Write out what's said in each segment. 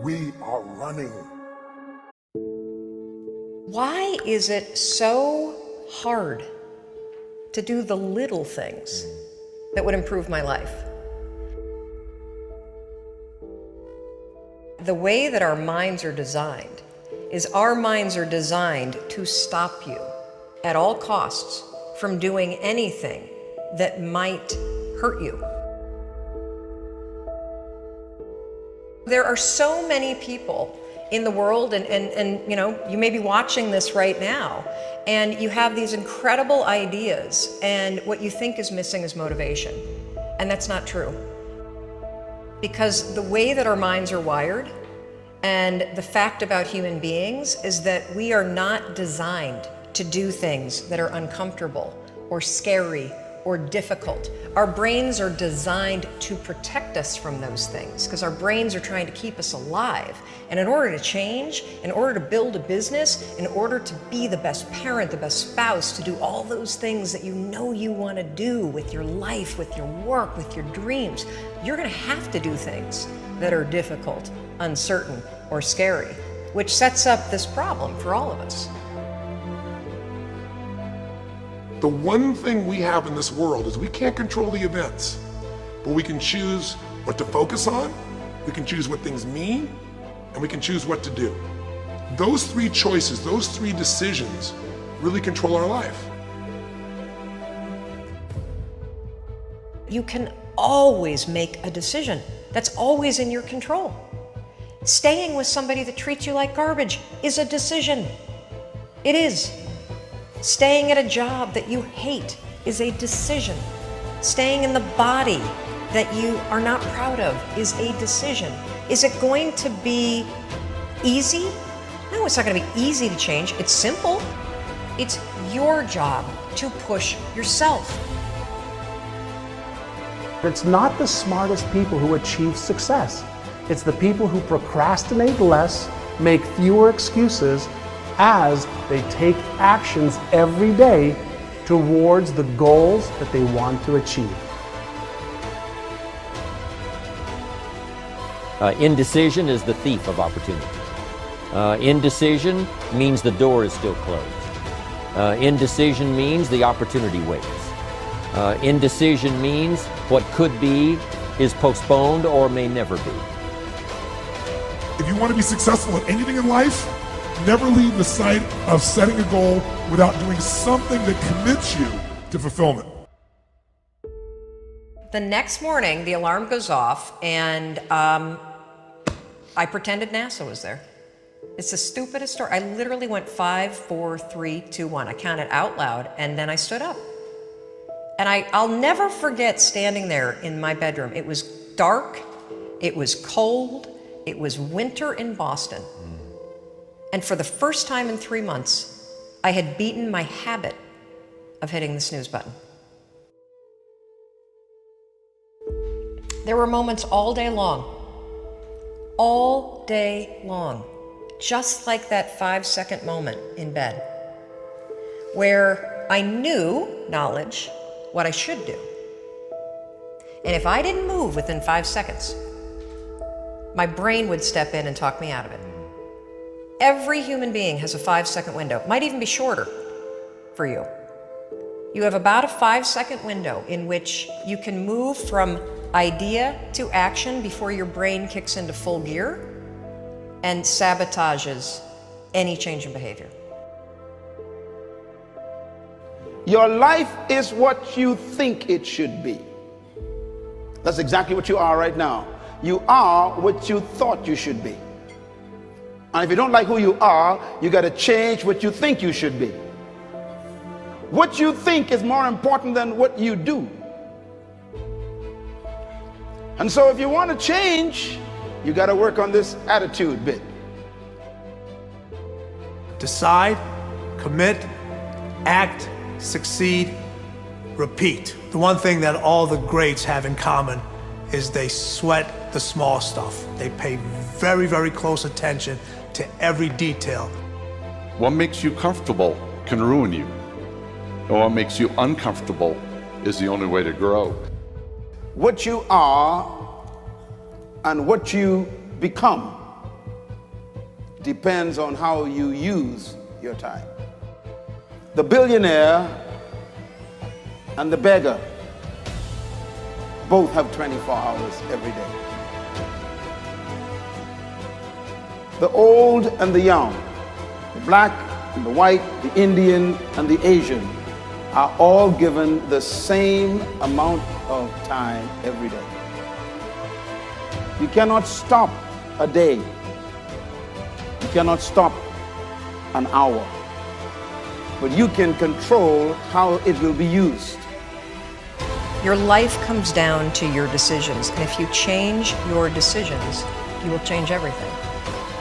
we are running. Why is it so hard to do the little things that would improve my life? The way that our minds are designed is our minds are designed to stop you at all costs from doing anything that might hurt you. There are so many people in the world, and you know, you may be watching this right now, and you have these incredible ideas, and what you think is missing is motivation. And that's not true. Because the way that our minds are wired, and the fact about human beings is that we are not designed to do things that are uncomfortable or scary or difficult. Our brains are designed to protect us from those things because our brains are trying to keep us alive. And in order to change, in order to build a business, in order to be the best parent, the best spouse, to do all those things that you know you want to do with your life, with your work, with your dreams, you're going to have to do things that are difficult, uncertain, or scary, which sets up this problem for all of us. The one thing we have in this world is we can't control the events, but we can choose what to focus on, we can choose what things mean, and we can choose what to do. Those three choices, those three decisions really control our life. You can always make a decision. That's always in your control. Staying with somebody that treats you like garbage is a decision. It is. Staying at a job that you hate is a decision. Staying in the body that you are not proud of is a decision. Is it going to be easy? No, it's not going to be easy to change. It's simple. It's your job to push yourself. It's not the smartest people who achieve success. It's the people who procrastinate less, make fewer excuses, as they take actions every day towards the goals that they want to achieve. Indecision is the thief of opportunity. Indecision means the door is still closed. Indecision means the opportunity waits. Indecision means what could be is postponed or may never be. If you want to be successful at anything in life, never leave the sight of setting a goal without doing something that commits you to fulfillment. The next morning, the alarm goes off, and I pretended NASA was there. It's the stupidest story. I literally went 5, 4, 3, 2, 1. I counted out loud, and then I stood up. And I'll never forget standing there in my bedroom. It was dark, it was cold, it was winter in Boston. And for the first time in 3 months, I had beaten my habit of hitting the snooze button. There were moments all day long, just like that 5-second moment in bed, where I knew, knowledge, what I should do. And if I didn't move within 5 seconds, my brain would step in and talk me out of it. Every human being has a 5-second window. It might even be shorter for you. You have about a 5-second window in which you can move from idea to action before your brain kicks into full gear and sabotages any change in behavior. Your life is what you think it should be. That's exactly what you are right now. You are what you thought you should be. And if you don't like who you are, you got to change what you think you should be. What you think is more important than what you do. And so if you want to change, you got to work on this attitude bit. Decide, commit, act, succeed, repeat. The one thing that all the greats have in common is they sweat the small stuff. They pay very, very close attention to every detail. What makes you comfortable can ruin you. And what makes you uncomfortable is the only way to grow. What you are and what you become depends on how you use your time. The billionaire and the beggar both have 24 hours every day. The old and the young, the black and the white, the Indian and the Asian are all given the same amount of time every day. You cannot stop a day. You cannot stop an hour. But you can control how it will be used. Your life comes down to your decisions, and if you change your decisions, you will change everything.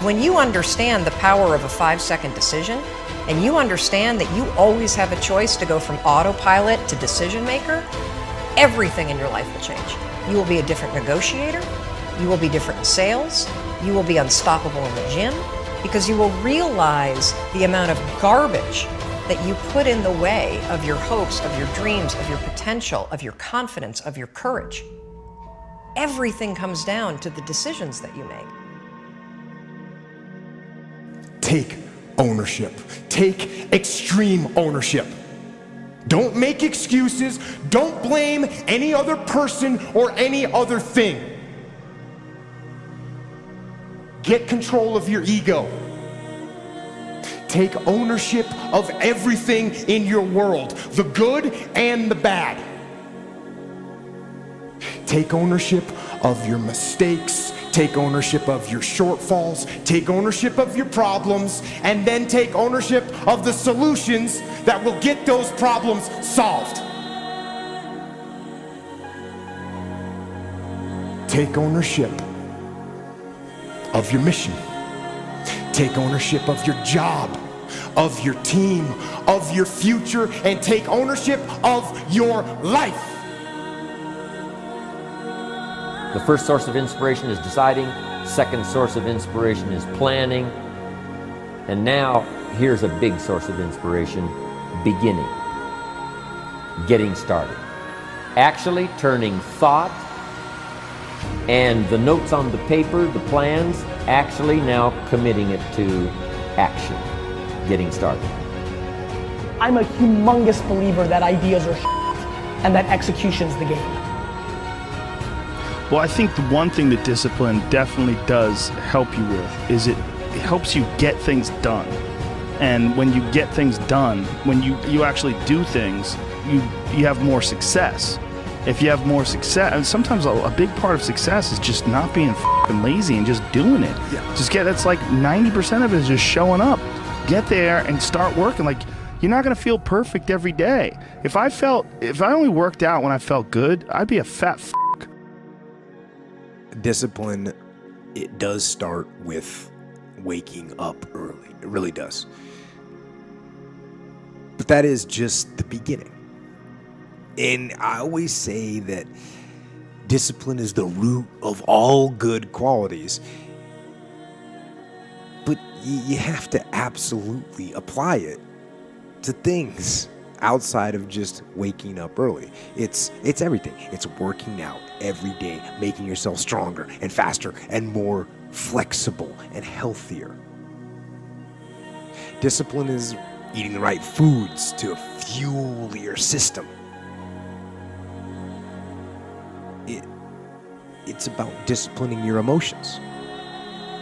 When you understand the power of a 5-second decision, and you understand that you always have a choice to go from autopilot to decision maker, everything in your life will change. You will be a different negotiator, you will be different in sales, you will be unstoppable in the gym, because you will realize the amount of garbage that you put in the way of your hopes, of your dreams, of your potential, of your confidence, of your courage. Everything comes down to the decisions that you make. Take ownership. Take extreme ownership. Don't make excuses. Don't blame any other person or any other thing. Get control of your ego. Take ownership of everything in your world, the good and the bad. Take ownership of your mistakes. Take ownership of your shortfalls. Take ownership of your problems. And then take ownership of the solutions that will get those problems solved. Take ownership of your mission. Take ownership of your job, of your team, of your future, and take ownership of your life. The first source of inspiration is deciding. Second source of inspiration is planning. And now, here's a big source of inspiration, beginning. Getting started. Actually turning thought and the notes on the paper, the plans, actually now committing it to action. Getting started. I'm a humongous believer that ideas are and that execution's the game. Well, I think the one thing that discipline definitely does help you with is it helps you get things done. And when you get things done, when you actually do things, you have more success. If you have more success, and sometimes a big part of success is just not being f***ing lazy and just doing it. Yeah. That's like 90% of it is just showing up. Get there and start working. Like, you're not gonna feel perfect every day. If I only worked out when I felt good, I'd be a fat f***. Discipline, it does start with waking up early. It really does. But that is just the beginning. And I always say that discipline is the root of all good qualities. But you have to absolutely apply it to things outside of just waking up early. It's everything. It's working out every day, making yourself stronger and faster and more flexible and healthier. Discipline is eating the right foods to fuel your system. It's about disciplining your emotions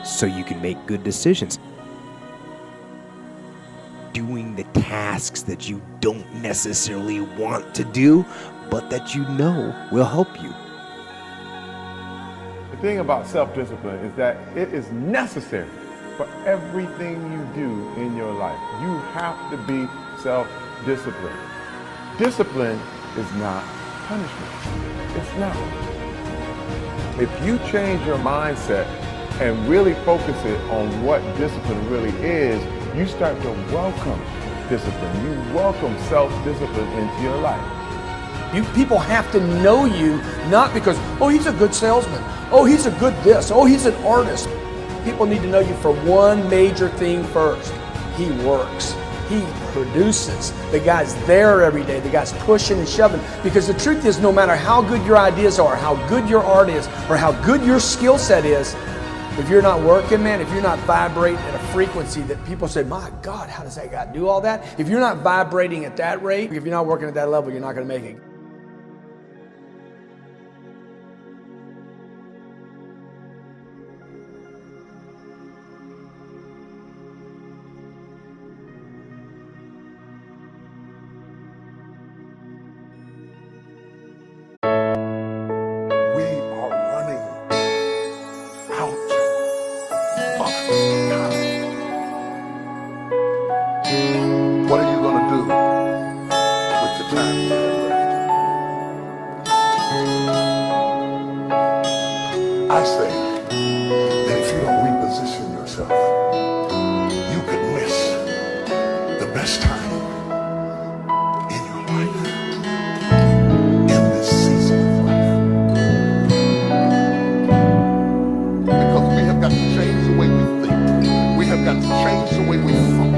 so you can make good decisions. Doing the tasks that you don't necessarily want to do, but that you know will help you. The thing about self-discipline is that it is necessary for everything you do in your life. You have to be self-disciplined. Discipline is not punishment. It's not. If you change your mindset and really focus it on what discipline really is, you start to welcome discipline. You welcome self-discipline into your life. You people have to know you, not because, oh, he's a good salesman. Oh, he's a good this. Oh, he's an artist. People need to know you for one major thing first. He works. He produces. The guy's there every day. The guy's pushing and shoving. Because the truth is, no matter how good your ideas are, how good your art is, or how good your skill set is, if you're not working, man, if you're not vibrating at a frequency that people say, my God, how does that guy do all that? If you're not vibrating at that rate, if you're not working at that level, you're not going to make it. What are you going to do with the time you have left? I say that if you don't reposition yourself, you could miss the best time in your life, in this season of life. Because we have got to change the way we think. We have got to change the way we function.